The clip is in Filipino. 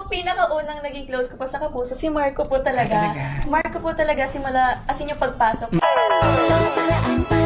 pinakaunang naging close ko po sa Kapuso, si Marco po talaga. Marco po talaga simula, as in yung pagpasok. Mga paraan